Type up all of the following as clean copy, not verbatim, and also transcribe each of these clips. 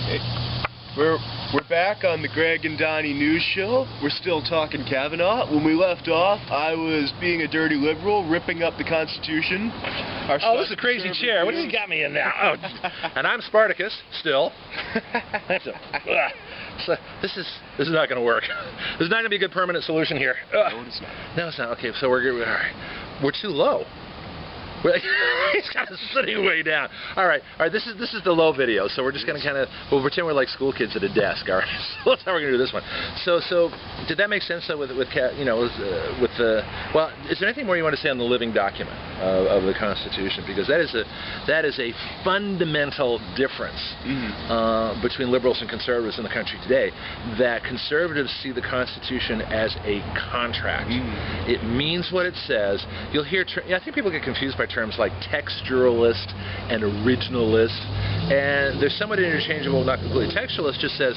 Hey, we're back on the Greg and Donny news show. We're still talking Kavanaugh. When we left off, I was being a dirty liberal, ripping up the Constitution. Oh, this is a crazy chair. What has he got me in now? Oh, and I'm Spartacus, still. So this is not going to work. This is not going to be a good permanent solution here. No, it's not. No, it's not. Okay, so we're good. All right. We're too low. He's kind of sitting way down. All right. This is the low video. So we're just going to we'll pretend we're like school kids at a desk. All right. So that's how we're going to do this one. So did that make sense though with the well? Is there anything more you want to say on the living document of the Constitution? Because that is a fundamental difference between liberals and conservatives in the country today. That conservatives see the Constitution as a contract. It means what it says. You'll hear. I think people get confused by terms like textualist and originalist, and they're somewhat interchangeable, not completely. Textualist just says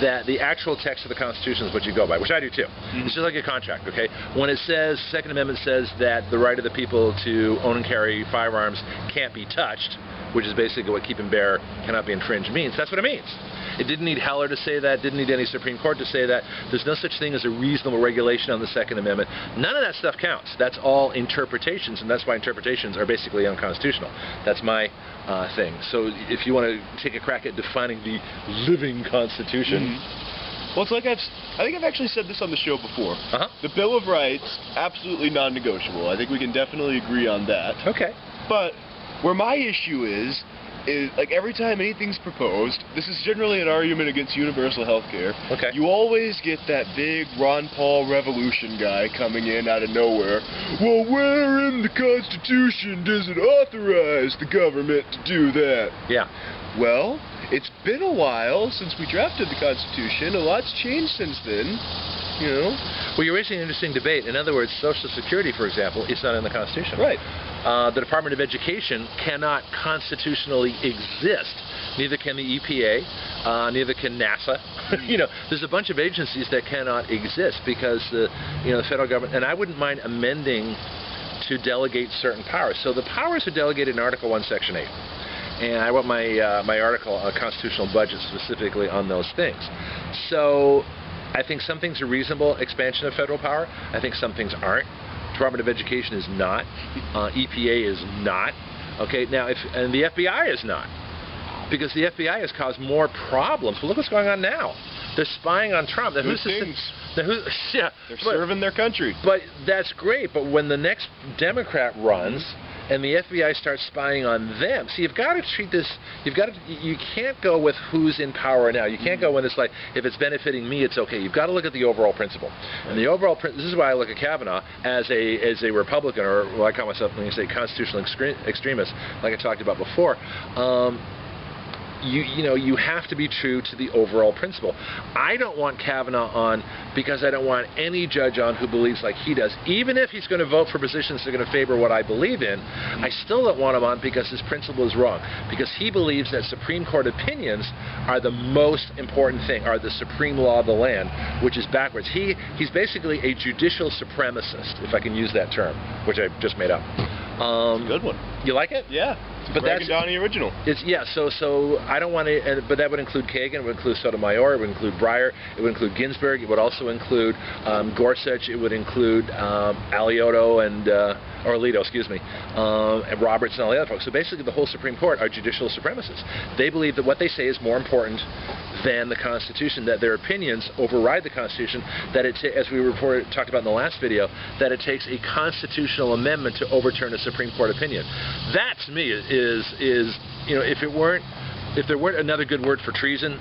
that the actual text of the Constitution is what you go by, which I do too. It's just like a contract, okay? When it says, Second Amendment says that the right of the people to own and carry firearms can't be touched, which is basically what keep and bear cannot be infringed means, that's what it means. It didn't need Heller to say that, didn't need any Supreme Court to say that. There's no such thing as a reasonable regulation on the Second Amendment. None of that stuff counts. That's all interpretations, and that's why interpretations are basically unconstitutional. That's my thing. So if you want to take a crack at defining the living Constitution... Well, it's like I think I've actually said this on the show before. The Bill of Rights, absolutely non-negotiable. I think we can definitely agree on that. Okay. But where my issue is like every time anything's proposed, this is generally an argument against universal health care. Okay. You always get that big Ron Paul revolution guy coming in out of nowhere. Well, where in the Constitution does it authorize the government to do that? Yeah. Well, it's been a while since we drafted the Constitution. A lot's changed since then. You know? Well, you're raising an interesting debate. In other words, Social Security, for example, is not in the Constitution. Right. The Department of Education cannot constitutionally exist. Neither can the EPA, neither can NASA. There's a bunch of agencies that cannot exist because the federal government, and I wouldn't mind amending to delegate certain powers. So the powers are delegated in Article 1, Section 8. And I wrote my article on constitutional budget specifically on those things. So I think some things are reasonable expansion of federal power. I think some things aren't. Department of Education is not. EPA is not. Okay, now and the FBI is not, because the FBI has caused more problems. Well, look what's going on now. They're spying on Trump. They're serving their country. But that's great. But when the next Democrat runs, and the FBI starts spying on them. See, you've got to treat this, you can't go with who's in power now. You can't go when it's like, if it's benefiting me, it's okay. You've got to look at the overall principle. And the overall this is why I look at Kavanaugh as a Republican, or well, I call myself, when you say constitutional extremist, like I talked about before. You have to be true to the overall principle. I don't want Kavanaugh on because I don't want any judge on who believes like he does. Even if he's going to vote for positions that are going to favor what I believe in, I still don't want him on because his principle is wrong. Because he believes that Supreme Court opinions are the most important thing, are the supreme law of the land, which is backwards. He's basically a judicial supremacist, if I can use that term, which I just made up. It's a good one. You like it? Yeah. But Greg and Donny original. So I don't want to, but that would include Kagan, it would include Sotomayor, it would include Breyer, it would include Ginsburg, it would also include Gorsuch, it would include Alito and Alito, and Roberts and all the other folks. So basically the whole Supreme Court are judicial supremacists. They believe that what they say is more important than the Constitution, that their opinions override the Constitution, that as we talked about in the last video, that it takes a constitutional amendment to overturn a Supreme Court opinion. That to me is if there weren't another good word for treason,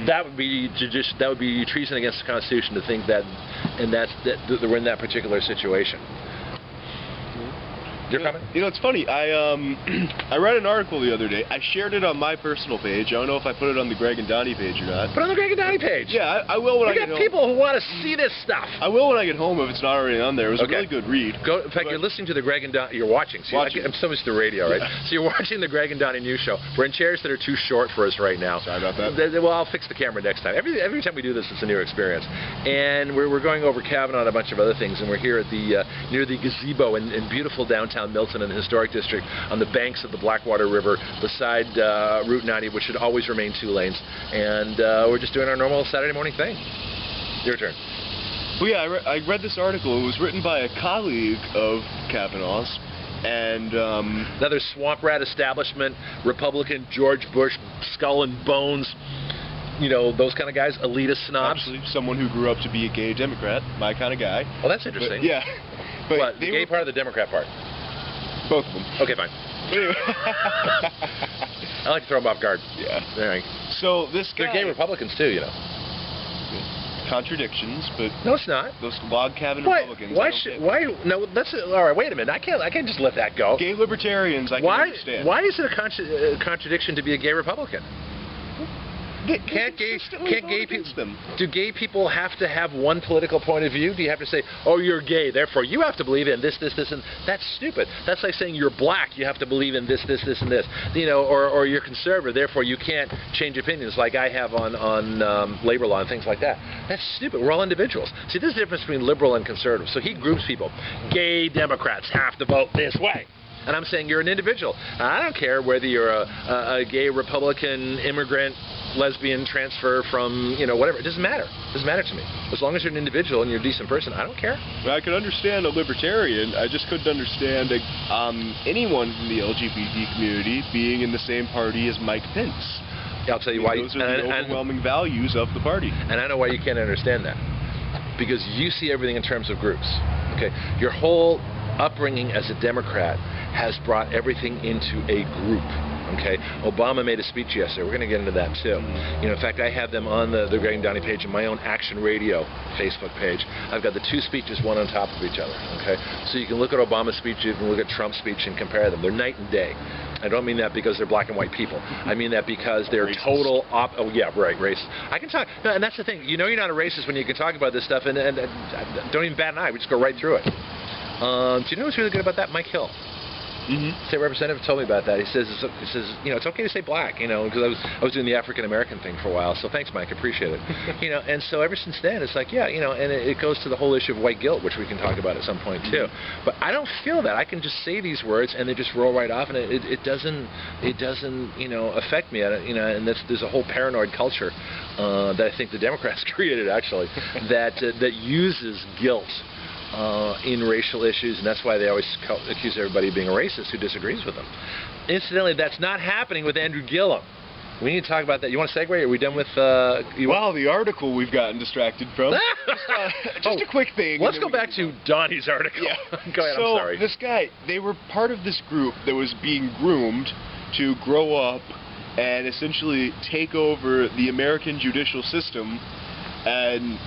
that would be treason against the Constitution to think that we're in that particular situation. Your comment? It's funny. I read an article the other day. I shared it on my personal page. I don't know if I put it on the Greg and Donny page or not. Put it on the Greg and Donny page. Yeah, I will when I get home. We got people who want to see this stuff. I will when I get home if it's not already on there. It was a really good read. In fact, you're listeing to the Greg and Donny. You're watching. See, I'm so much to the radio, right? Yeah. So you're watching the Greg and Donny news show. We're in chairs that are too short for us right now. Sorry about that. Well, I'll fix the camera next time. Every time we do this, it's a new experience. And we're going over Kavanaugh and a bunch of other things. And we're here at the near the gazebo in beautiful downtown downtown Milton in the Historic District on the banks of the Blackwater River beside Route 90, which should always remain 2 lanes. And we're just doing our normal Saturday morning thing. Your turn. Well, yeah, I read this article. It was written by a colleague of Kavanaugh's. And another swamp rat establishment, Republican, George Bush, skull and bones, you know, those kind of guys, elitist snobs. Actually, someone who grew up to be a gay Democrat, my kind of guy. Oh, that's interesting. But, yeah. But what, the gay part or the Democrat part? Both of them. Okay, fine. I like to throw them off guard. Yeah. All right. So this guy... They're gay Republicans too, you know. Contradictions, but no, it's not. Those log cabin Republicans. Why? No, that's all right. Wait a minute. I can't just let that go. Gay libertarians, I can understand. Why is it a contradiction to be a gay Republican? Can't gay people? Do gay people have to have one political point of view? Do you have to say, oh, you're gay, therefore you have to believe in this, and that's stupid. That's like saying you're black, you have to believe in this, and this. You know, or you're conservative, therefore you can't change opinions like I have on labor law and things like that. That's stupid. We're all individuals. See, there's a difference between liberal and conservative. So he groups people. Gay Democrats have to vote this way. And I'm saying you're an individual. I don't care whether you're a gay Republican, immigrant, lesbian, transfer from, you know, whatever. It doesn't matter. It doesn't matter to me. As long as you're an individual and you're a decent person, I don't care. Well, I could understand a libertarian. I just couldn't understand anyone from the LGBT community being in the same party as Mike Pence. Yeah, I'll tell you why. Those are the overwhelming values of the party. And I know why you can't understand that. Because you see everything in terms of groups. Okay, your whole upbringing as a Democrat has brought everything into a group. Okay, Obama made a speech yesterday. We're going to get into that too. You know, in fact, I have them on the Greg and Donny page and my own Action Radio Facebook page. I've got the 2 speeches, one on top of each other. Okay, so you can look at Obama's speech, you can look at Trump's speech, and compare them. They're night and day. I don't mean that because they're black and white people. I mean that because they're racist. Total oh yeah, right, racist. I can talk, and that's the thing. You know, you're not a racist when you can talk about this stuff, and don't even bat an eye. We just go right through it. Do you know what's really good about that? Mike Hill. State representative told me about that. He says, you know, it's okay to say black, you know, because I was doing the African American thing for a while. So thanks, Mike, appreciate it. You know, and so ever since then, it's like, yeah, you know, and it goes to the whole issue of white guilt, which we can talk about at some point too. But I don't feel that. I can just say these words and they just roll right off, and it doesn't, you know, affect me. You know, and there's a whole paranoid culture that I think the Democrats created actually that uses guilt in racial issues, and that's why they always accuse everybody of being a racist who disagrees with them. Incidentally, that's not happening with Andrew Gillum. We need to talk about that. You want to segue? Are we done with... Well, the article we've gotten distracted from. Just a quick thing. Let's go back to Donny's article. Yeah. Go ahead, So, I'm sorry. this guy, they were part of this group that was being groomed to grow up and essentially take over the American judicial system and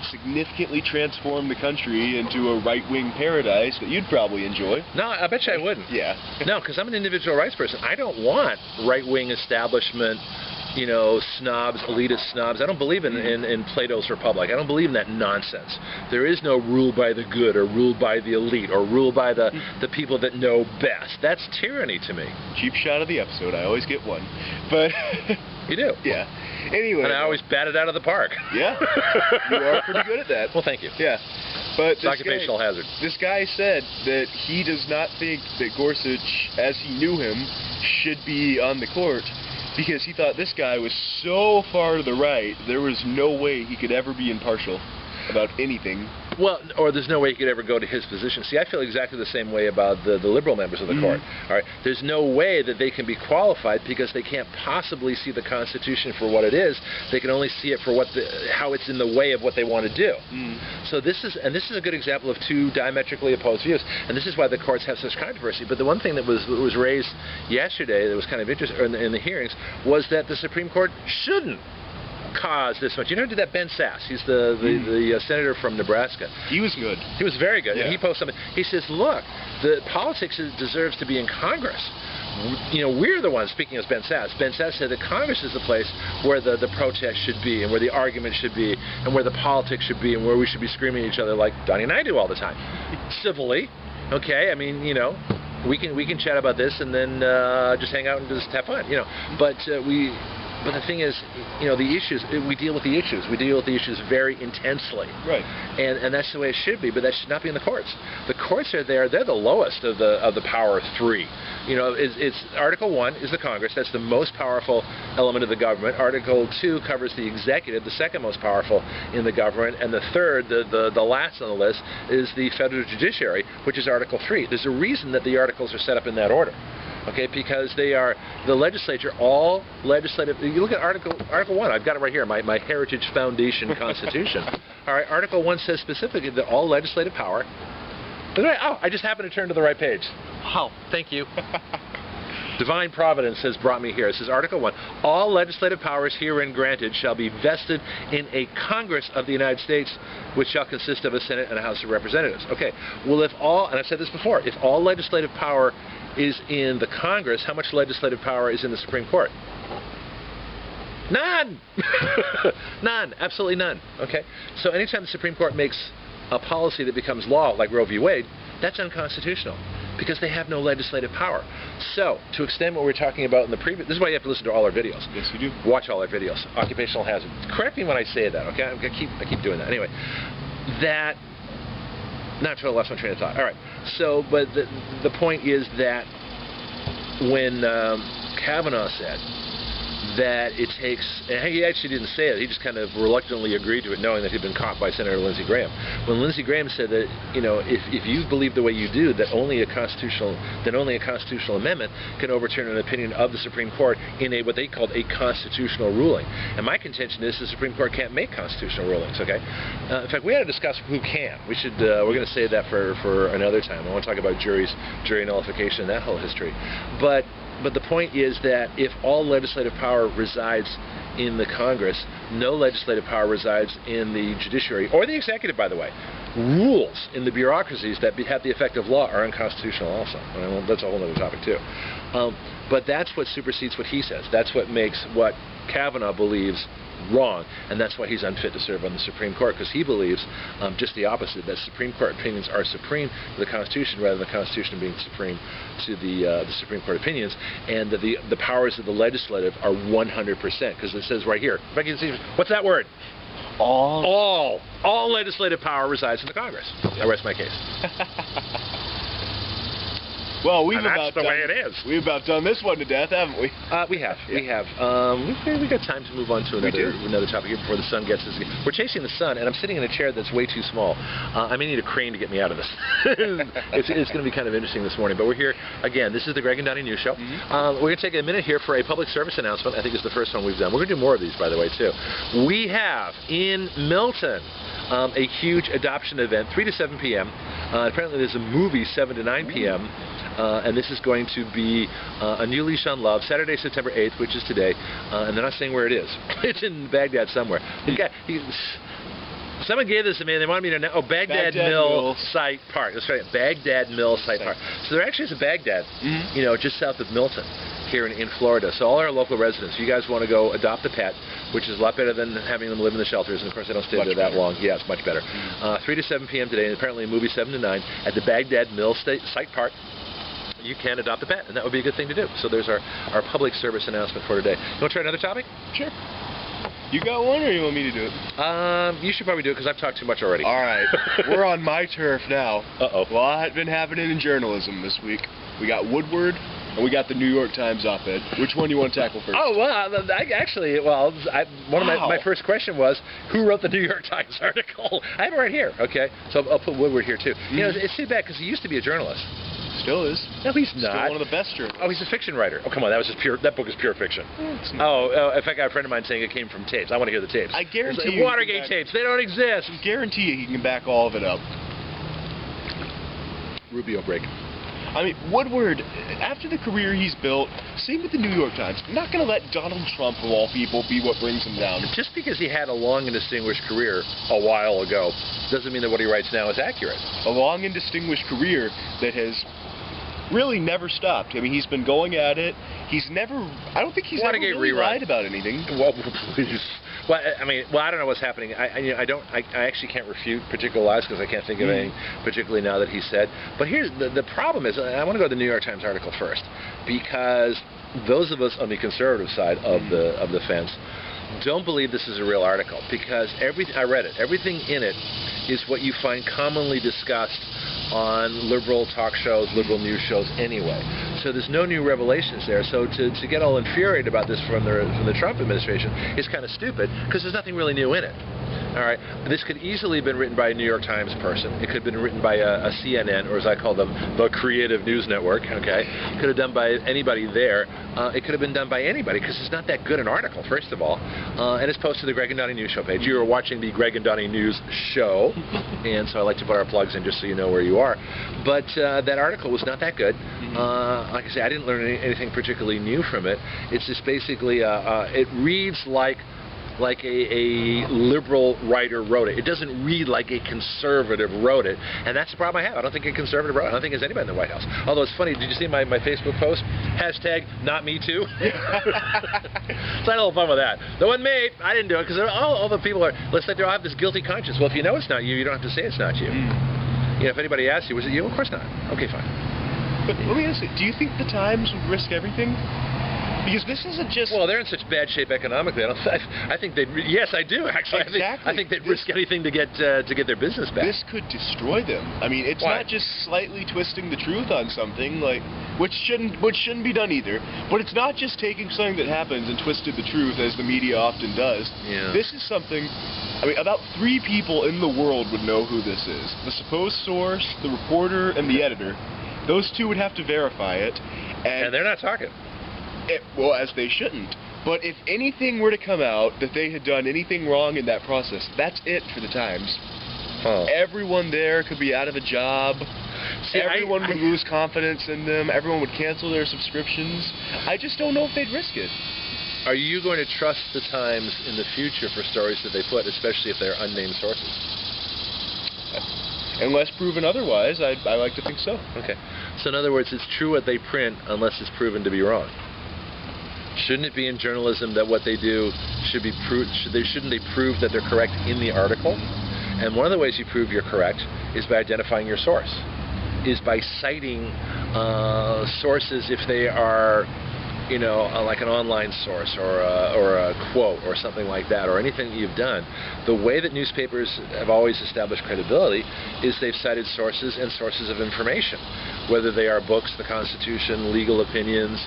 significantly transform the country into a right-wing paradise that you'd probably enjoy. No, I bet you I wouldn't. Yeah. No, because I'm an individual rights person. I don't want right-wing establishment, you know, snobs, elitist snobs. I don't believe in Plato's Republic. I don't believe in that nonsense. There is no rule by the good or rule by the elite or rule by the people that know best. That's tyranny to me. Cheap shot of the episode. I always get one. But... You do? Yeah. Anyway. And I always bat it out of the park. Yeah. You are pretty good at that. Well, thank you. Yeah. But it's occupational hazard. This guy said that he does not think that Gorsuch, as he knew him, should be on the court because he thought this guy was so far to the right, there was no way he could ever be impartial about anything. Well, or there's no way he could ever go to his position. See, I feel exactly the same way about the liberal members of the court. All right, there's no way that they can be qualified because they can't possibly see the Constitution for what it is. They can only see it for how it's in the way of what they want to do. So this is a good example of 2 diametrically opposed views, and this is why the courts have such controversy. But the one thing that was raised yesterday that was kind of interesting in the hearings was that the Supreme Court shouldn't cause this much. You know who did that? Ben Sass. He's the senator from Nebraska. He was good. He was very good. Yeah. And he posted something. He says, look, the politics deserves to be in Congress. You know, we're the ones, speaking as Ben Sass. Ben Sass said that Congress is the place where the protest should be and where the argument should be and where the politics should be and where we should be screaming at each other like Donny and I do all the time. Civilly. Okay? I mean, you know, we can chat about this and then just hang out and just have fun, you know. But But the thing is, you know, the issues, we deal with the issues. We deal with the issues very intensely. Right. And that's the way it should be, but that should not be in the courts. The courts are there. They're the lowest of the power of three. You know, it's Article 1 is the Congress. That's the most powerful element of the government. Article 2 covers the executive, the second most powerful in the government. And the third, the last on the list, is the federal judiciary, which is Article 3. There's a reason that the articles are set up in that order. Okay, because they are the legislature, all legislative. You look at Article 1. I've got it right here. My Heritage Foundation Constitution. All right, Article 1 says specifically that all legislative power. Oh, I just happened to turn to the right page. Oh, thank you. Divine Providence has brought me here. It says Article 1, all legislative powers herein granted shall be vested in a Congress of the United States, which shall consist of a Senate and a House of Representatives. Okay, well, if all, and I've said this before, if all legislative power is in the Congress, how much legislative power is in the Supreme Court? None! None, absolutely none. Okay, so anytime the Supreme Court makes a policy that becomes law, like Roe v. Wade, that's unconstitutional, because they have no legislative power. So, to extend what we were talking about in the previous, this is why you have to listen to all our videos. Yes, you do. Watch all our videos. Occupational hazard. Correct me when I say that, okay? I keep doing that. Anyway, that, not to lost my train of thought. All right. So, but the point is that when Kavanaugh said that it takes, and he actually didn't say it, he just kind of reluctantly agreed to it, knowing that he'd been caught by Senator Lindsey Graham. When Lindsey Graham said that, you know, if you believe the way you do, that only a constitutional amendment can overturn an opinion of the Supreme Court in a what they called a constitutional ruling. And my contention is the Supreme Court can't make constitutional rulings. Okay. In fact, we ought to discuss who can. We should. We're going to save that for another time. I want to talk about jury nullification and that whole history. But the point is that if all legislative power resides in the Congress, no legislative power resides in the judiciary, or the executive, by the way. Rules in the bureaucracies that have the effect of law are unconstitutional also. Well, that's a whole other topic, too. But that's what supersedes what he says. That's what makes what Kavanaugh believes wrong, and that's why he's unfit to serve on the Supreme Court, because he believes just the opposite, that Supreme Court opinions are supreme to the Constitution rather than the Constitution being supreme to the Supreme Court opinions, and that the powers of the legislative are 100%, because it says right here, if I can see, what's that word? All legislative power resides in the Congress. I rest my case. Well, we've that's the way it is. We've about done this one to death, haven't we? We have. We have. We've got time to move on to another topic here before the sun gets us. We're chasing the sun, and I'm sitting in a chair that's way too small. I may need a crane to get me out of this. It's going to be kind of interesting this morning, but we're here again. This is the Greg and Donny News Show. We're going to take a minute here for a public service announcement. I think it's the first one we've done. We're going to do more of these, by the way, too. We have in Milton a huge adoption event, 3 to 7 p.m. Apparently there's a movie 7 to 9 p.m. And this is going to be a new leash on love, Saturday, September 8th, which is today. And they're not saying where it is. It's in Baghdad somewhere. Someone gave this to me, and they wanted me to know. Oh, Baghdad Mill Site Park. That's right, Baghdad Mill Site Park. So there actually is a Baghdad, you know, just south of Milton, here in Florida. So all our local residents, you guys want to go adopt a pet, which is a lot better than having them live in the shelters. And of course, they don't stay there that long. Yeah, it's much better. 3 to 7 p.m. today, and apparently a movie 7 to 9 at the Baghdad Mill Site Park. You can adopt a pet, and that would be a good thing to do. So there's our public service announcement for today. You want to try another topic? Sure. You got one, or you want me to do it? You should probably do it, because I've talked too much already. All right. We're on my turf now. Uh-oh. A lot been happening in journalism this week. We got Woodward, and we got the New York Times op-ed. Which one do you want to tackle first? Oh, well, my first question was, who wrote the New York Times article? I have it right here, okay? So I'll put Woodward here, too. You know, it's too bad, because he used to be a journalist. Still is. No, he's not. Still one of the best journalists. Oh, he's a fiction writer. Oh, come on, that book is pure fiction. In fact, I have a friend of mine saying it came from tapes. I want to hear the tapes. I guarantee you. Watergate tapes, they don't exist. I guarantee you he can back all of it up. Rubio break. I mean, Woodward, after the career he's built, same with the New York Times. I'm not going to let Donald Trump, of all people, be what brings him down. Just because he had a long and distinguished career a while ago doesn't mean that what he writes now is accurate. A long and distinguished career that has really never stopped. I mean, he's been going at it. He's never, I don't think he's ever really lied about anything. Well, please. Well, I mean, I don't know what's happening. I actually can't refute particular lies, because I can't think of anything particularly now that he said. But here's the problem is, I want to go to the New York Times article first, because those of us on the conservative side of the fence don't believe this is a real article, because I read it. Everything in it is what you find commonly discussed on liberal talk shows, liberal news shows anyway. So there's no new revelations there. So to get all infuriated about this from the Trump administration is kind of stupid, because there's nothing really new in it. All right, this could easily have been written by a New York Times person. It could have been written by a CNN, or as I call them, the creative news network. Okay, could have done by anybody there. It could have been done by anybody, because it's not that good an article, first of all. And it's posted to the Greg and Donny News Show page. You are watching the Greg and Donny News Show, and so I like to put our plugs in just so you know where you are. But that article was not that good. Like I say, I didn't learn anything particularly new from it. It's just basically, it reads like a liberal writer wrote it. It doesn't read like a conservative wrote it, and that's the problem I have. I don't think a conservative wrote it. I don't think there's anybody in the White House. Although it's funny, did you see my Facebook post? Hashtag not me too. So I had a little fun with that. That wasn't me. I didn't do it, because all the people are, let's say they all have this guilty conscience. Well, if you know it's not you, you don't have to say it's not you. You know, if anybody asks you, was it you? Of course not. Okay, fine. But let me ask you, do you think the Times would risk everything? Because this isn't just... Well, they're in such bad shape economically. I think they'd... Yes, I do, actually. Exactly. I think they'd risk anything to get their business back. This could destroy them. I mean, it's not just slightly twisting the truth on something, like, which shouldn't be done either. But it's not just taking something that happens and twisted the truth, as the media often does. Yeah. This is something... I mean, about 3 people in the world would know who this is. The supposed source, the reporter, and the editor. Those 2 would have to verify it. And they're not talking. Well, as they shouldn't. But if anything were to come out that they had done anything wrong in that process, that's it for the Times. Everyone there could be out of a job. See, everyone would lose confidence in them. Everyone would cancel their subscriptions. I just don't know if they'd risk it. Are you going to trust the Times in the future for stories that they put, especially if they're unnamed sources? Unless proven otherwise, I like to think so. Okay. So in other words, it's true what they print unless it's proven to be wrong. Shouldn't it be in journalism that what they do should be proved? Shouldn't they prove that they're correct in the article? And one of the ways you prove you're correct is by identifying your source, is by citing sources if they are, you know, like an online source or a quote or something like that, or anything that you've done. The way that newspapers have always established credibility is they've cited sources and sources of information, whether they are books, the Constitution, legal opinions,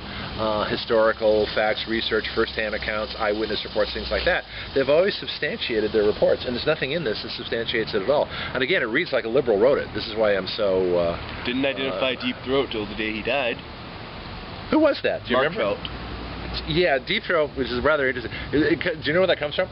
historical facts, research, first-hand accounts, eyewitness reports, things like that. They've always substantiated their reports, and there's nothing in this that substantiates it at all. And again, it reads like a liberal wrote it. This is why I'm so... Didn't identify Deep Throat till the day he died. Who was that? Do you Mark remember? Felt. Yeah, Deep Throat, which is rather interesting. Do you know where that comes from?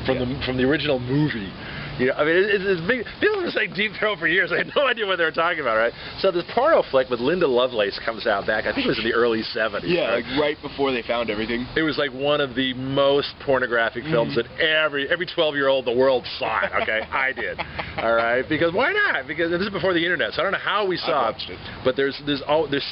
From the original movie. You know, I mean, it's big. People have been saying Deep Throat for years. I had no idea what they were talking about, right? So this porno flick with Linda Lovelace comes out back, I think it was in the early 70s. Yeah, right? like right before they found everything. It was like one of the most pornographic films that every 12-year-old in the world saw it, okay? I did. All right? Because why not? Because this is before the internet, so I don't know how we saw it. But there's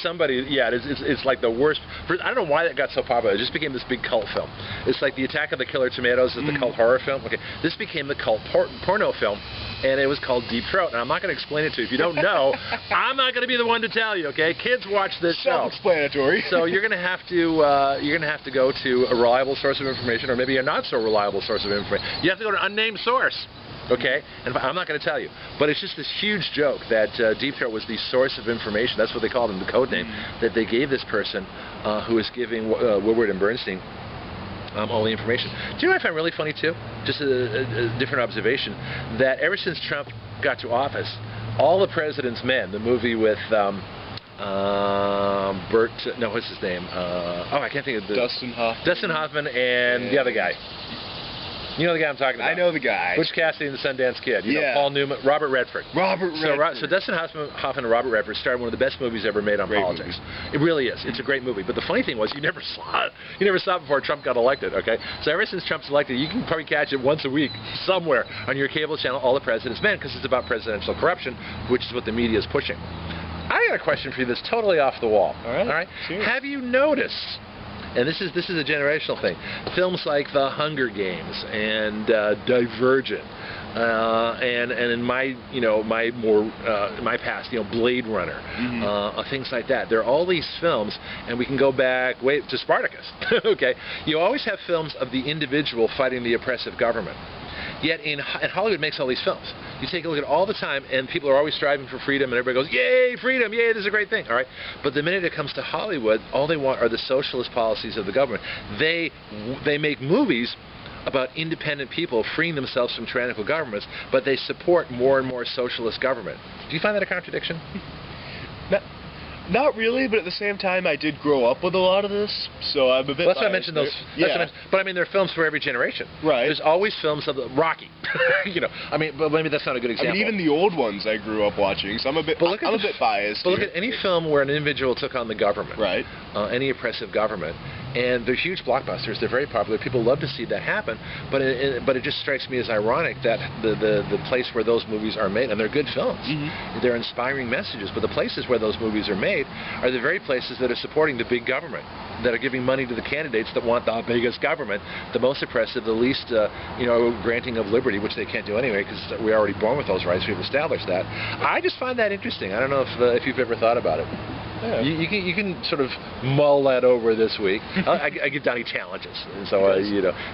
somebody, yeah, it's like the worst. I don't know why that got so popular. It just became this big cult film. It's like the Attack of the Killer Tomatoes is the cult horror film. Okay, this became the cult porno film, and it was called Deep Throat. And I'm not going to explain it to you. If you don't know, I'm not going to be the one to tell you. Okay, kids, watch this show. Self-explanatory. So you're going to have to go to a reliable source of information, or maybe a not so reliable source of information. You have to go to an unnamed source. Okay, and I'm not going to tell you, but it's just this huge joke that Deep Throat was the source of information. That's what they called him, the code name that they gave this person who was giving Woodward and Bernstein all the information. Do you know what I find really funny too? Just a different observation, that ever since Trump got to office, all the President's Men, the movie with what's his name? I can't think of the... Dustin Hoffman. Dustin Hoffman and the other guy. You know the guy I'm talking about. I know the guy. Butch Cassidy and the Sundance Kid. You know, Paul Newman, Robert Redford. So Dustin Hoffman and Robert Redford started one of the best movies ever made on politics. Movie. It really is. It's a great movie. But the funny thing was, you never saw it. You never saw it before Trump got elected. Okay. So ever since Trump's elected, you can probably catch it once a week somewhere on your cable channel, All the President's Men, because it's about presidential corruption, which is what the media is pushing. I got a question for you that's totally off the wall. All right. All right. Sure. Have you noticed and this is a generational thing. Films like The Hunger Games and Divergent, and in my my past, Blade Runner, things like that. There are all these films, and we can go back to Spartacus. Okay, you always have films of the individual fighting the oppressive government. Yet and Hollywood makes all these films. You take a look at all the time, and people are always striving for freedom, and everybody goes, "Yay, freedom! Yay, this is a great thing!" All right. But the minute it comes to Hollywood, all they want are the socialist policies of the government. They make movies about independent people freeing themselves from tyrannical governments, but they support more and more socialist government. Do you find that a contradiction? Not really, but at the same time, I did grow up with a lot of this, so I'm a bit. Well, that's why I mentioned those. But I mean, there are films for every generation. Right. There's always films of Rocky. I mean, but maybe that's not a good example. I mean, even the old ones I grew up watching, so I'm a bit biased. But look at any film where an individual took on the government. Right. Any oppressive government. And they're huge blockbusters. They're very popular. People love to see that happen. But it just strikes me as ironic that the place where those movies are made, and they're good films, they're inspiring messages, but the places where those movies are made are the very places that are supporting the big government, that are giving money to the candidates that want the biggest government, the most oppressive, the least granting of liberty, which they can't do anyway because we're already born with those rights. We've established that. I just find that interesting. I don't know if you've ever thought about it. Yeah. You can sort of mull that over this week. I give Donny challenges, and so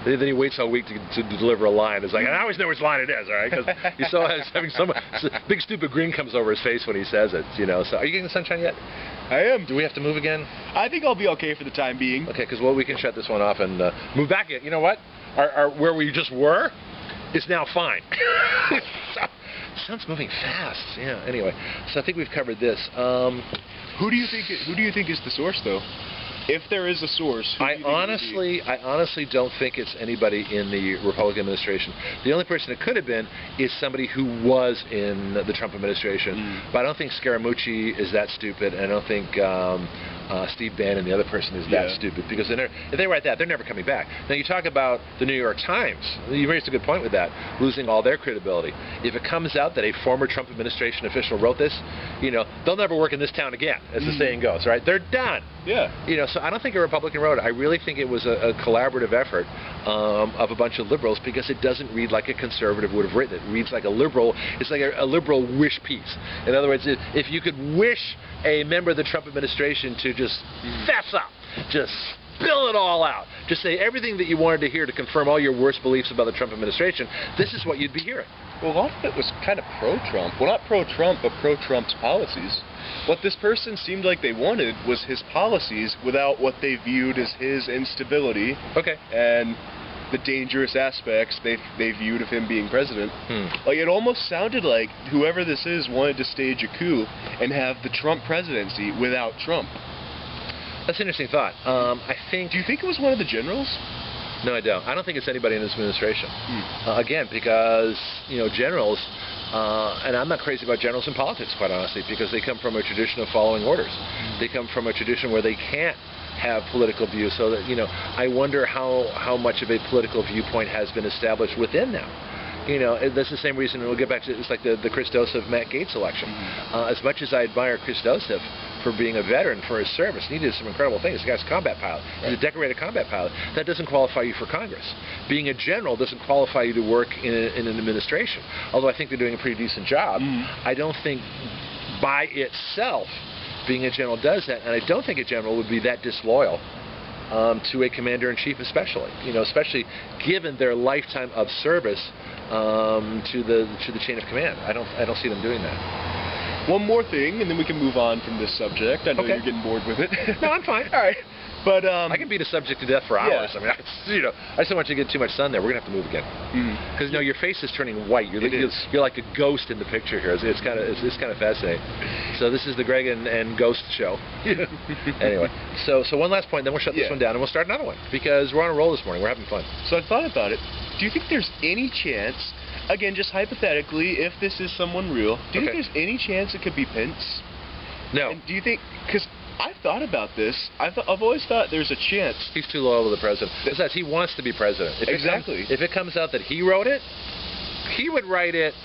then he waits all week to deliver a line. It's like, I always know which line it is, all right? Because he's having some big stupid grin comes over his face when he says it, So are you getting the sunshine yet? I am. Do we have to move again? I think I'll be okay for the time being. Okay, because we can shut this one off and move back. You know what? Where we just were is now fine. Sun's moving fast. Yeah. Anyway, so I think we've covered this. Who do you think is the source, though? If there is a source, I honestly don't think it's anybody in the Republican administration. The only person it could have been is somebody who was in the Trump administration. But I don't think Scaramucci is that stupid, and I don't think Steve Bannon, the other person, is that stupid, because if they write that, they're never coming back. Now, you talk about the New York Times. You raised a good point with that, losing all their credibility. If it comes out that a former Trump administration official wrote this, they'll never work in this town again, as the saying goes, right? They're done. Yeah. So I don't think a Republican wrote it. I really think it was a collaborative effort of a bunch of liberals, because it doesn't read like a conservative would have written it. It reads like a liberal. It's like a liberal wish piece. In other words, if you could wish a member of the Trump administration to just fess up, just spill it all out, just say everything that you wanted to hear to confirm all your worst beliefs about the Trump administration, this is what you'd be hearing. Well, a lot of it was kind of pro-Trump. Well, not pro-Trump, but pro-Trump's policies. What this person seemed like they wanted was his policies without what they viewed as his instability. Okay. And the dangerous aspects they viewed of him being president. Like, it almost sounded like whoever this is wanted to stage a coup and have the Trump presidency without Trump. That's an interesting thought. Do you think it was one of the generals? No, I don't. I don't think it's anybody in this administration. Again, because generals, and I'm not crazy about generals in politics, quite honestly, because they come from a tradition of following orders. They come from a tradition where they can't have political views, so that I wonder how much of a political viewpoint has been established within them. That's the same reason, and we'll get back to it's like the Christosef-Matt Gaetz election. As much as I admire Christosef for being a veteran, for his service, he did some incredible things. The guy's a combat pilot. He's a decorated combat pilot. That doesn't qualify you for Congress. Being a general doesn't qualify you to work in an administration. Although I think they're doing a pretty decent job. I don't think by itself being a general does that, and I don't think a general would be that disloyal to a commander-in-chief, especially given their lifetime of service to the chain of command. I don't see them doing that. One more thing, and then we can move on from this subject. I know you're getting bored with it. No, I'm fine. All right. But I can beat a subject to death for hours. I mean, I just don't want you to get too much sun there. We're gonna have to move again, because your face is turning white. You're like a ghost in the picture here. It's kind of fascinating. So this is the Greg and Ghost show. Anyway, so one last point, then we'll shut this one down and we'll start another one, because we're on a roll this morning. We're having fun. So I thought about it. Do you think there's any chance? Again, just hypothetically, if this is someone real, do you think there's any chance it could be Pence? No. And do you think, because I've thought about this, I've always thought there's a chance. He's too loyal to the president. Besides, he wants to be president. Exactly. If it comes out that he wrote it, he would write it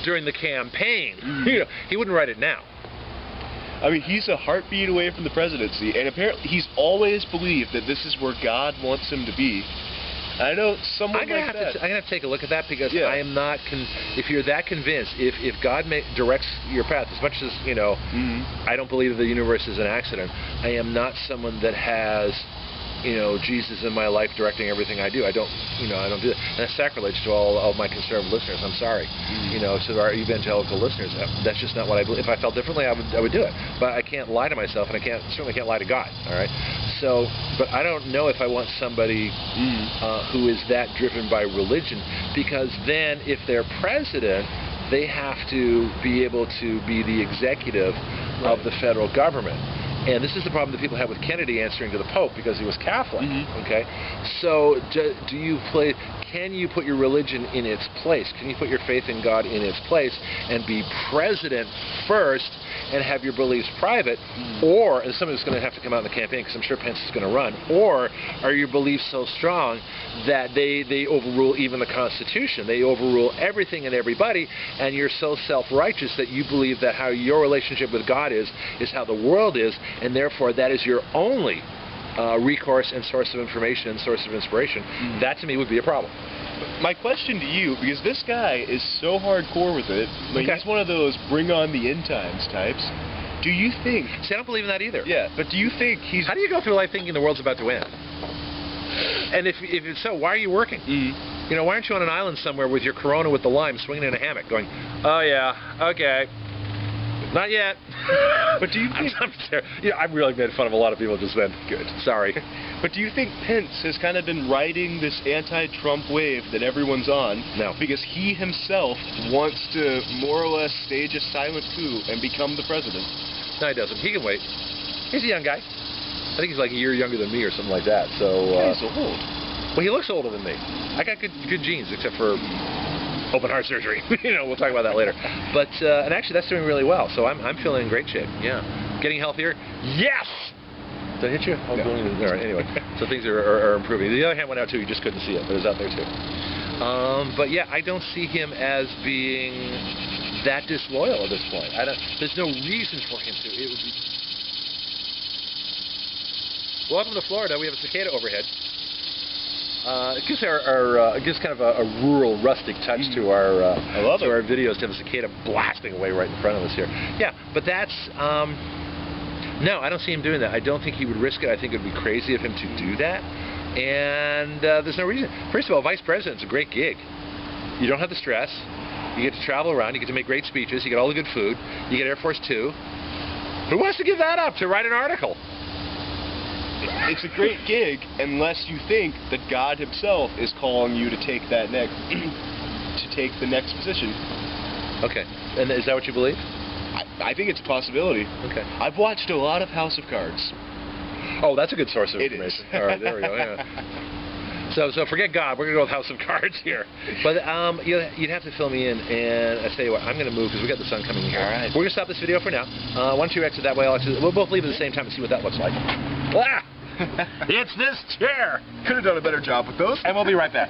during the campaign. He wouldn't write it now. I mean, he's a heartbeat away from the presidency, and apparently he's always believed that this is where God wants him to be. I know someone I'm gonna like have that. I'm gonna have to take a look at that because Yeah. I am not. If you're that convinced, if God directs your path, as much as I don't believe the universe is an accident. I am not someone that has, Jesus in my life directing everything I do. I don't do that. And that's sacrilege to all of my conservative listeners. I'm sorry. To our evangelical listeners, that's just not what I believe. If I felt differently, I would do it. But I can't lie to myself, and I certainly can't lie to God. All right. So, but I don't know if I want somebody who is that driven by religion, because then if they're president, they have to be able to be the executive of the federal government. And this is the problem that people have with Kennedy answering to the Pope because he was Catholic. Okay, so can you put your religion in its place? Can you put your faith in God in its place and be president first and have your beliefs private? Or, and somebody's going to have to come out in the campaign because I'm sure Pence is going to run, or are your beliefs so strong that they overrule even the Constitution? They overrule everything and everybody, and you're so self-righteous that you believe that how your relationship with God is how the world is, and therefore that is your only recourse and source of information and source of inspiration. That to me would be a problem. My question to you, because this guy is so hardcore with it, he's one of those bring on the end times types. Do you think... See, I don't believe in that either. Yeah, but do you think he's... How do you go through life thinking the world's about to end? And if it's so, why are you working? Why aren't you on an island somewhere with your Corona with the lime swinging in a hammock going, oh yeah, okay. Not yet. But do you think... I've really made fun of a lot of people just then. Good. Sorry. But do you think Pence has kind of been riding this anti-Trump wave that everyone's on? No. Because he himself wants to more or less stage a silent coup and become the president. No, he doesn't. He can wait. He's a young guy. I think he's like a year younger than me or something like that. So. Yeah, he's old. Well, he looks older than me. I got good genes, except for open heart surgery. We'll talk about that later. But and actually, that's doing really well. So I'm feeling in great shape. Yeah. Getting healthier. Yes. Did I hit you? Oh, no. All right. Anyway, so things are improving. The other hand went out too. You just couldn't see it, but it was out there too. But yeah, I don't see him as being that disloyal at this point. There's no reason for him to. It would be. Welcome to Florida. We have a cicada overhead. It gives it gives kind of a rural, rustic touch to our our videos to have a cicada blasting away right in front of us here. Yeah, but that's no, I don't see him doing that. I don't think he would risk it. I think it would be crazy of him to do that. And there's no reason. First of all, vice president's a great gig. You don't have the stress. You get to travel around. You get to make great speeches. You get all the good food. You get Air Force 2. Who wants to give that up to write an article? It's a great gig unless you think that God himself is calling you to take that the next position. Okay. And is that what you believe? I think it's a possibility. Okay. I've watched a lot of House of Cards. Oh, that's a good source of information. It is. All right, there we go. Yeah. So forget God. We're gonna go with House of Cards here. But you'd have to fill me in, and I tell you what, I'm gonna move because we got the sun coming in here. All right. We're gonna stop this video for now. Why don't you exit that way? We'll both leave at the same time and see what that looks like. Ah! It's this chair. Could have done a better job with those. And we'll be right back.